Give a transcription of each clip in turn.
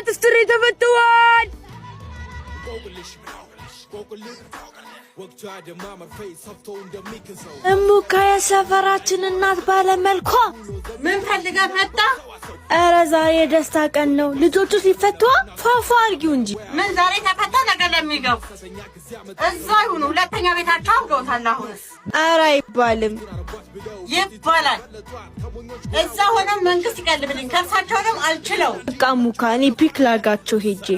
ጥፍጥሬ ተፈተዋል። እሙካ የሰፈራችን እናት ባለመልኳ ምን ፈልጋ መጣ? ኧረ ዛሬ የደስታ ቀን ነው። ልጆቹ ሲፈቱ ፏፏ አድርጊው እንጂ ምን ዛሬ ተፈታ ነገር ለሚገቡ እዛ ይሁኑ። ሁለተኛ ቤታቸው አውገውታል። አሁንስ ኧረ አይባልም። ይባላል። እዛ ሆነው መንግስት ይቀልብልኝ ከርሳቸውንም አልችለው። በቃ ሙካ እኔ ፒክ ላርጋቸው ሄጄ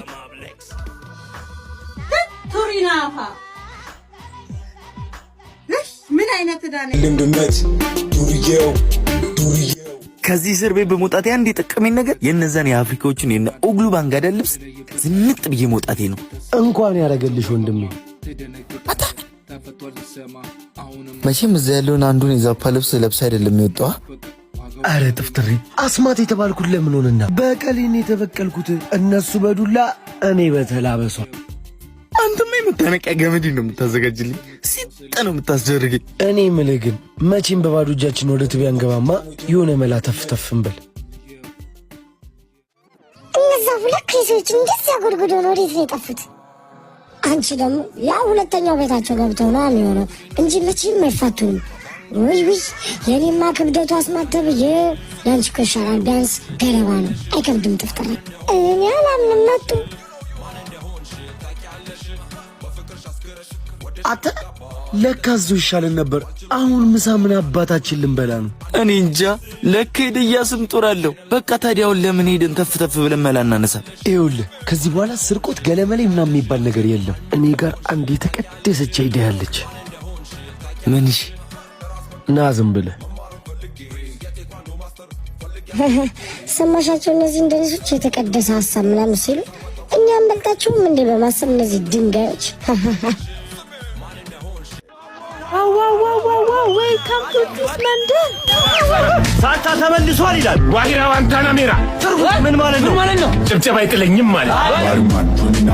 ቱሪናፋ ምን አይነት ዳነ ልምድነት ዱርዬው ከዚህ እስር ቤት በመውጣቴ አንድ የጠቀመኝ ነገር የነዛን የአፍሪካዎችን የነ ኦግሉ ባንጋዳ ልብስ ዝንጥ ብዬ መውጣቴ ነው። እንኳን ያረገልሽ ወንድሜ። መቼም እዛ ያለውን አንዱን የዛፓ ልብስ ለብስ አይደለም የወጣው። አረ ጥፍጥሬ አስማት የተባልኩት ለምን ሆነና በቀሌን የተበቀልኩት እነሱ በዱላ እኔ በተላበሷ። አንተማ የመታነቂያ ገመድ ነው የምታዘጋጅልኝ፣ ሲጥ ነው የምታስደርገኝ። እኔ የምልህ ግን መቼም በባዶ እጃችን ወደ ትቢያ እንገባማ። የሆነ መላ ተፍተፍን በል። እነዛ ሁለት ኬሶች እንደዚያ ጎድጎዶ ነው ወዴት ነው የጠፉት? አንቺ ደግሞ ያ ሁለተኛው ቤታቸው ገብተው ነው የሚሆነው እንጂ መቼም አይፋቱም። ውይ የኔማ ክብደቱ አስማት ተብዬ ያንቺ እኮ ይሻላል። ቢያንስ ገለባ ነው አይከብድም። ጥፍጥሬ እኔ አላምንም መጡ። አተ ለካ እዚሁ ይሻለን ነበር። አሁን ምሳ ምን አባታችን ልንበላ ነው? እኔ እንጃ። ለካ ሄደያ ስም ጦራለሁ። በቃ ታዲያውን ለምን ሄደን ተፍተፍ ብለን መላ እናነሳ? ይኸውልህ ከዚህ በኋላ ስርቆት ገለመሌ ምናምን የሚባል ነገር የለም። እኔ ጋር አንድ የተቀደሰች አይዲያ አለች። ምንሽ? ና ዝም ብለህ ሰማሻቸው? እነዚህ እንደነሶች የተቀደሰ ሀሳብ ምናምን ሲሉ እኛም በልጣችሁም እንዴ በማሰብ እነዚህ ድንጋዮች ዌልካም ቱ ዲስ መንደር። ሳንታ ተመልሷል ይላል ዋሂራ ዋንታናሜራ። ምን ማለት ነው? ጭብጨባ አይጥለኝም ማለት ማርማንቱና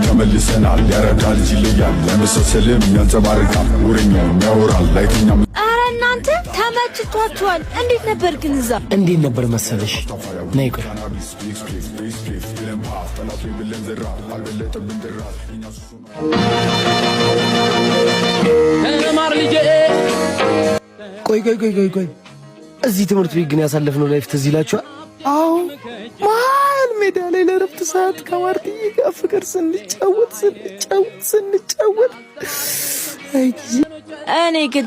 ተመልሰናል። ያረዳል ይለያል ለመሰሰልም ያንጸባርቃል። ወሬኛው ያወራል ላይተኛ። ኧረ እናንተ ተመችቷችኋል? እንዴት ነበር ግን እዛ? እንዴት ነበር መሰለሽ? ነይ ቆይ ቆይ እዚህ ትምህርት ቤት ግን ያሳለፍነው ላይፍ ትዝ ይላችኋል? አዎ መሀል ሜዳ ላይ ለረፍት ሰዓት ከማርትዬ ጋር ፍቅር ስንጫወት እኔ ግን